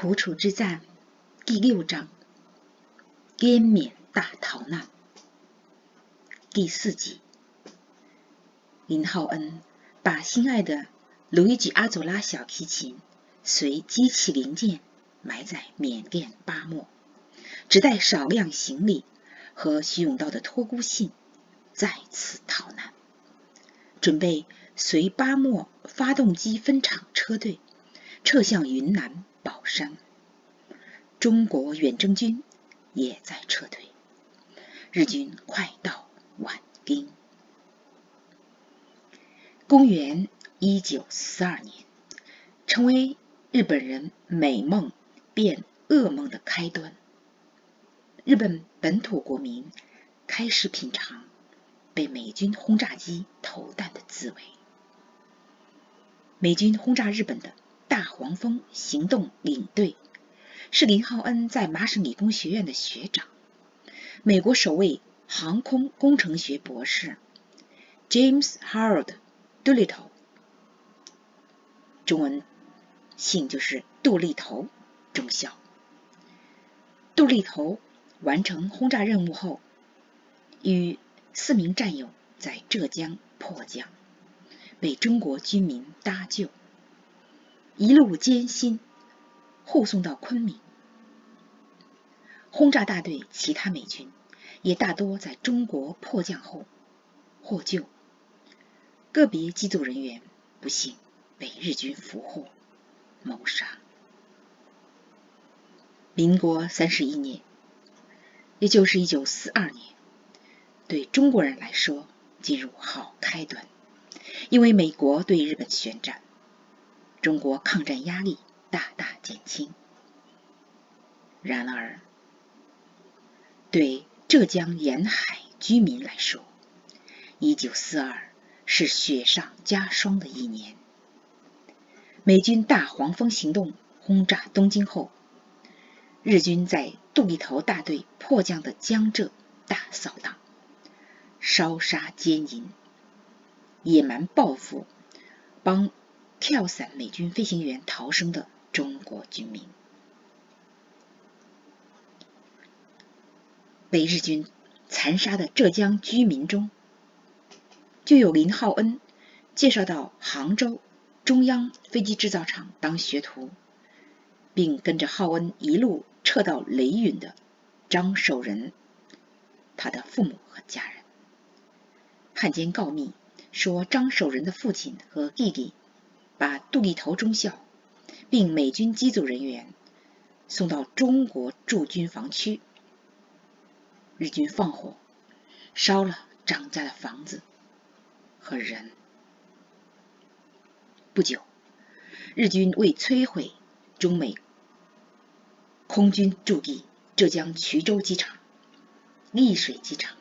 苦楚之战第6章，滇缅大逃难。第4集，林浩恩把心爱的路易吉阿佐拉小提琴随机器零件埋在缅甸巴莫，只带少量行李和徐永道的托孤信再次逃难，准备随巴莫发动机分厂车队撤向云南保山。中国远征军也在撤退，日军快到宛丁。公元1942年，成为日本人美梦变噩梦的开端。日本本土国民开始品尝被美军轰炸机投弹的滋味。美军轰炸日本的大黄蜂行动领队是林浩恩在麻省理工学院的学长，美国首位航空工程学博士 James Howard Doolittle， 中文姓就是杜立头中校。杜立头完成轰炸任务后，与4名战友在浙江迫降，被中国军民搭救，一路艰辛护送到昆明。轰炸大队其他美军也大多在中国迫降后获救，个别机组人员不幸被日军俘获谋杀。民国31年，也就是1942年，对中国人来说进入好开端，因为美国对日本宣战，中国抗战压力大大减轻。然而，对浙江沿海居民来说，1942是雪上加霜的一年。美军大黄蜂行动轰炸东京后，日军在杜立头大队迫降的江浙大扫荡，烧杀奸淫，野蛮报复帮跳伞美军飞行员逃生的中国军民。被日军残杀的浙江居民中，就有林浩恩介绍到杭州中央飞机制造厂当学徒，并跟着浩恩一路撤到雷允的张守仁，他的父母和家人。汉奸告密说，张守仁的父亲和弟弟把杜立头中校并美军机组人员送到中国驻军防区，日军放火烧了张家的房子和人。不久，日军为摧毁中美空军驻地浙江衢州机场、丽水机场、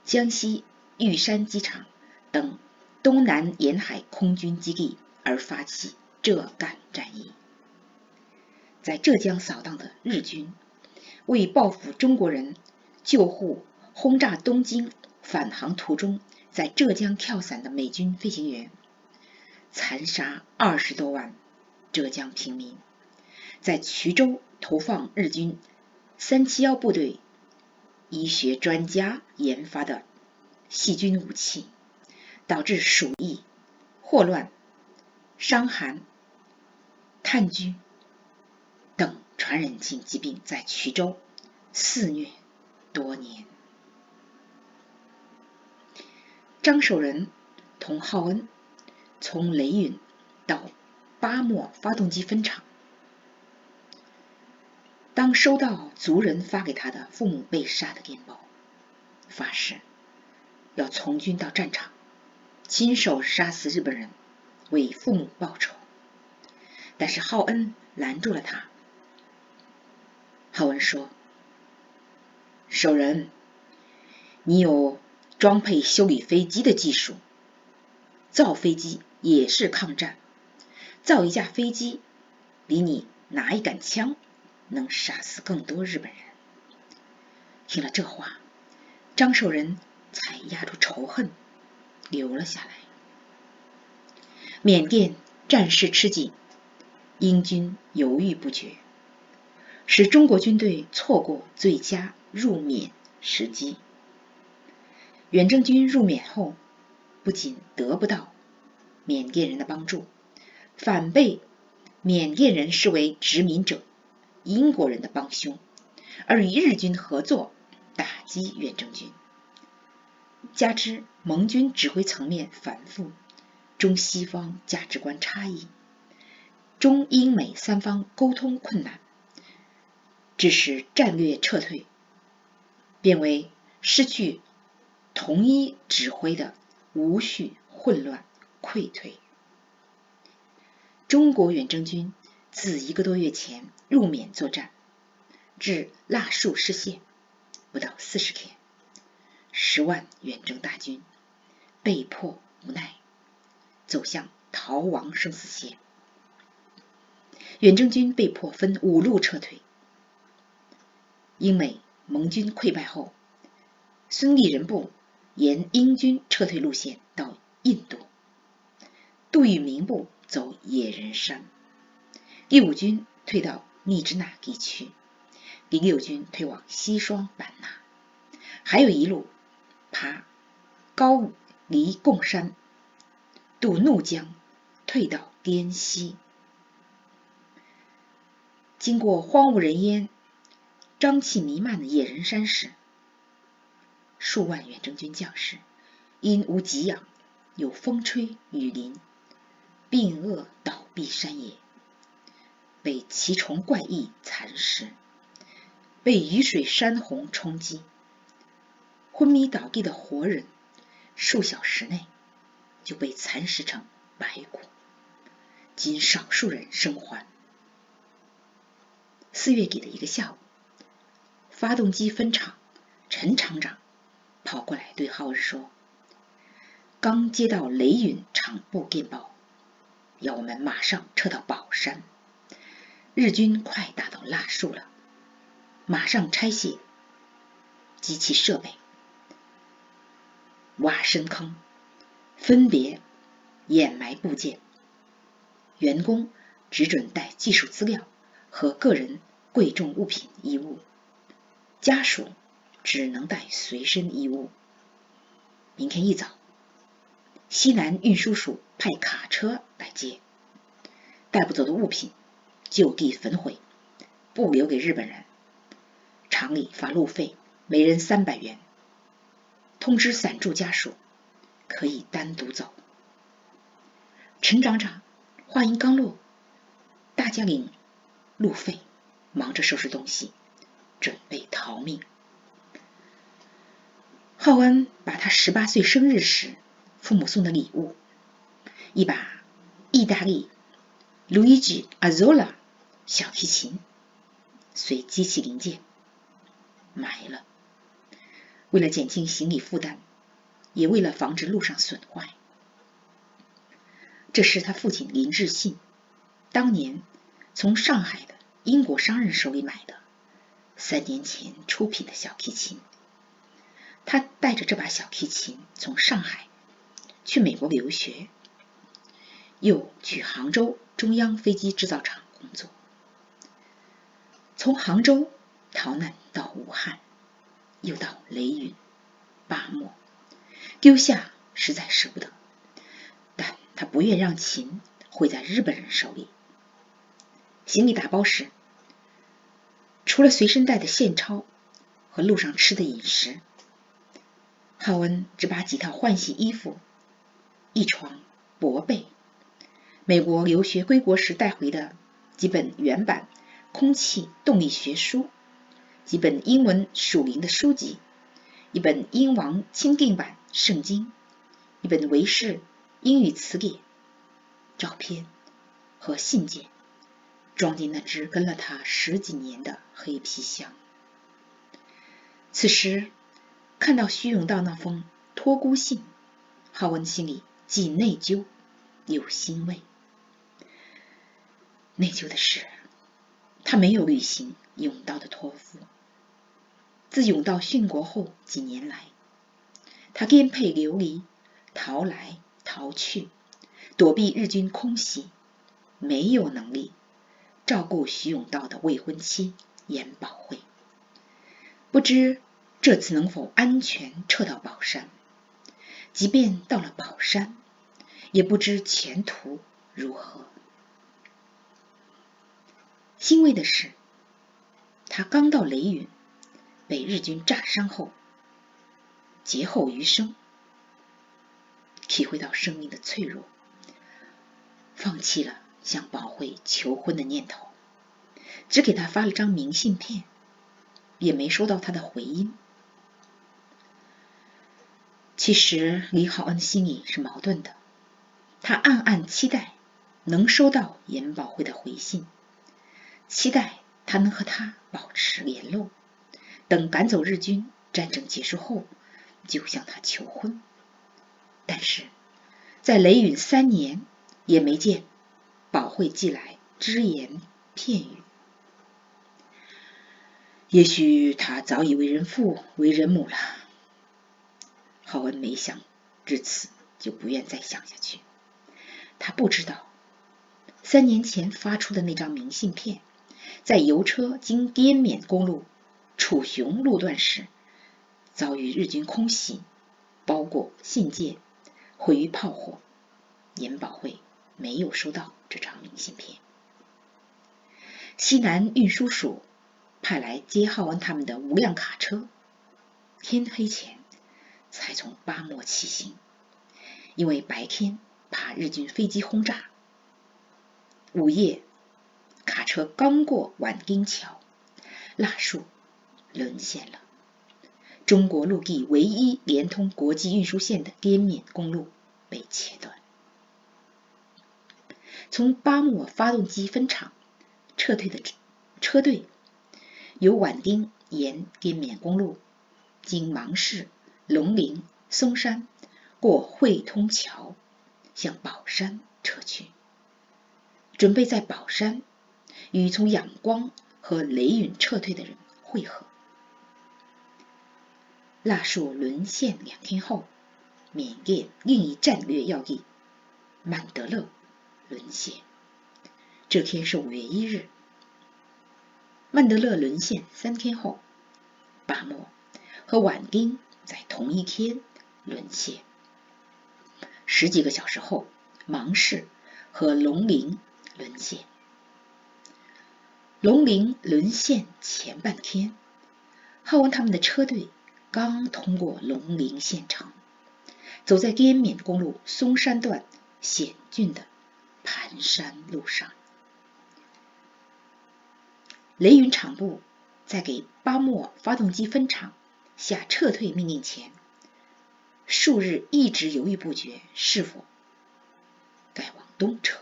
江西玉山机场等东南沿海空军基地而发起浙赣战役。在浙江扫荡的日军为报复中国人，救护轰炸东京返航途中在浙江跳伞的美军飞行员，残杀20多万浙江平民，在衢州投放日军371部队医学专家研发的细菌武器，导致鼠疫、霍乱、伤寒、炭疽等传染性疾病在衢州肆虐多年。张守仁同浩恩从雷允到巴莫发动机分厂，当收到族人发给他的父母被杀的电报，发誓要从军到战场，亲手杀死日本人，为父母报仇。但是浩恩拦住了他。浩恩说，守仁，你有装配修理飞机的技术，造飞机也是抗战，造一架飞机比你拿一杆枪能杀死更多日本人。听了这话，张守仁才压住仇恨留了下来。缅甸战事吃紧，英军犹豫不决，使中国军队错过最佳入缅时机。远征军入缅后，不仅得不到缅甸人的帮助，反被缅甸人视为殖民者、英国人的帮凶，而与日军合作打击远征军。加之盟军指挥层面繁复，中西方价值观差异，中英美三方沟通困难，致使战略撤退变为失去统一指挥的无序、混乱、溃退。中国远征军自1个多月前入缅作战，至腊戍失陷不到40天，10万远征大军被迫无奈走向逃亡生死线。远征军被迫分5路撤退。英美盟军溃败后，孙立人部沿英军撤退路线到印度，杜聿明部走野人山，第5军退到密支那地区，第6军退往西双版纳，还有一路爬高黎贡山，渡怒江，退到滇西。经过荒无人烟、瘴气弥漫的野人山时，数万远征军将士因无给养，有风吹雨淋，病饿倒闭山野，被奇虫怪异蚕食，被雨水山洪冲击，昏迷倒地的活人数小时内就被蚕食成白骨，仅少数人生还。4月底的一个下午，发动机分厂陈厂长跑过来对浩文说，刚接到雷允厂部电报，要我们马上撤到宝山，日军快打到腊戍了，马上拆卸机器设备，挖深坑，分别掩埋部件，员工只准带技术资料和个人贵重物品衣物，家属只能带随身衣物。明天一早，西南运输署派卡车来接，带不走的物品就地焚毁，不留给日本人。厂里发路费，每人300元，通知散住家属可以单独走。陈厂长话音刚落，大家领路费，忙着收拾东西，准备逃命。浩恩把他18岁生日时父母送的礼物，一把意大利 Luigi Azzola 小提琴随机器零件埋了。为了减轻行李负担，也为了防止路上损坏，这是他父亲林志信当年从上海的英国商人手里买的，3年前出品的小提琴。他带着这把小提琴从上海去美国留学，又去杭州中央飞机制造厂工作，从杭州逃难到武汉，又到雷允、巴莫，丢下实在舍不得，但他不愿让琴毁在日本人手里。行李打包时，除了随身带的现钞和路上吃的饮食，浩恩只把几套换洗衣服、一床薄被、美国留学归国时带回的几本原版空气动力学书，几本英文属灵的书籍，一本英王钦定版圣经，一本维氏英语词典，照片和信件，装进那只跟了他10几年的黑皮箱。此时看到徐永道那封托孤信，浩恩心里既内疚又欣慰。内疚的是，他没有履行永道的托付。自永道殉国后几年来，他颠沛流离，逃来逃去，躲避日军空袭，没有能力照顾徐永道的未婚妻严宝慧，不知这次能否安全撤到宝山，即便到了宝山，也不知前途如何。欣慰的是，他刚到雷允，被日军炸伤后，劫后余生，体会到生命的脆弱，放弃了向宝慧求婚的念头，只给他发了张明信片，也没收到他的回音。其实李浩恩心里是矛盾的，他暗暗期待能收到严宝慧的回信，期待他能和他保持联络，等赶走日军，战争结束后就向他求婚。但是在雷允3年，也没见宝慧寄来只言片语。也许他早已为人父为人母了。浩恩没想至此，就不愿再想下去。他不知道3年前发出的那张明信片，在邮车经滇缅公路楚雄路段时，遭遇日军空袭，包裹信件毁于炮火。严宝慧没有收到这张明信片。西南运输署派来接浩恩他们的无辆卡车，天黑前才从巴莫起行，因为白天怕日军飞机轰炸。午夜，卡车刚过宛丁桥，腊戍沦陷了。中国陆地唯一连通国际运输线的滇缅公路被切断。从巴莫发动机分厂撤退的车队，由宛丁沿滇缅公路经芒市、龙陵、松山，过汇通桥，向宝山撤去，准备在宝山与从仰光和雷允撤退的人会合。腊戍沦陷2天后，缅甸另一战略要地曼德勒沦陷。这天是5月1日。曼德勒沦陷3天后，巴莫和宛丁在同一天沦陷。10几个小时后，芒市和龙陵沦陷。龙陵沦陷前半天，浩恩他们的车队刚通过龙陵县城，走在滇缅公路松山段险峻的盘山路上。雷允厂部在给巴莫发动机分厂下撤退命令前，数日一直犹豫不决，是否该往东撤。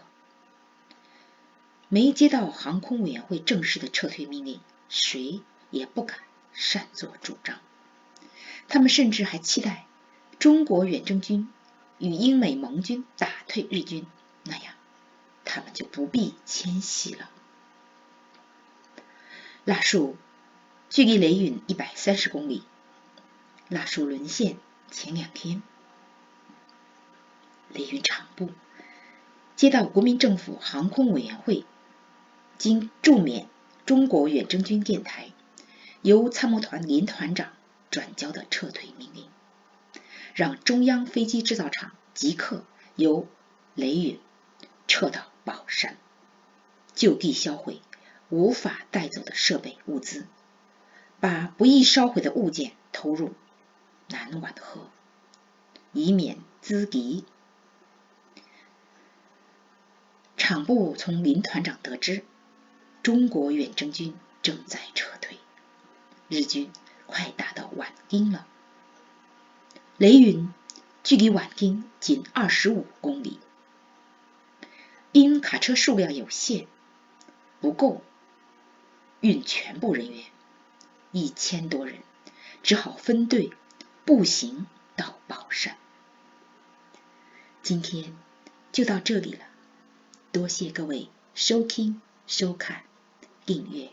没接到航空委员会正式的撤退命令，谁也不敢擅作主张。他们甚至还期待中国远征军与英美盟军打退日军，那样他们就不必迁徙了。腊戍距离雷允130公里。腊戍沦陷前2天，雷允厂部接到国民政府航空委员会经驻缅中国远征军电台由参谋团林团长转交的撤退命令，让中央飞机制造厂即刻由雷允撤到宝山，就地销毁无法带走的设备物资，把不易烧毁的物件投入南皖河，以免资敌。厂部从林团长得知，中国远征军正在撤退，日军快打到宛丁了。雷允距离宛丁仅25公里，因卡车数量有限，不够运全部人员，1000多人只好分队步行到宝山。今天就到这里了，多谢各位收听、收看、订阅。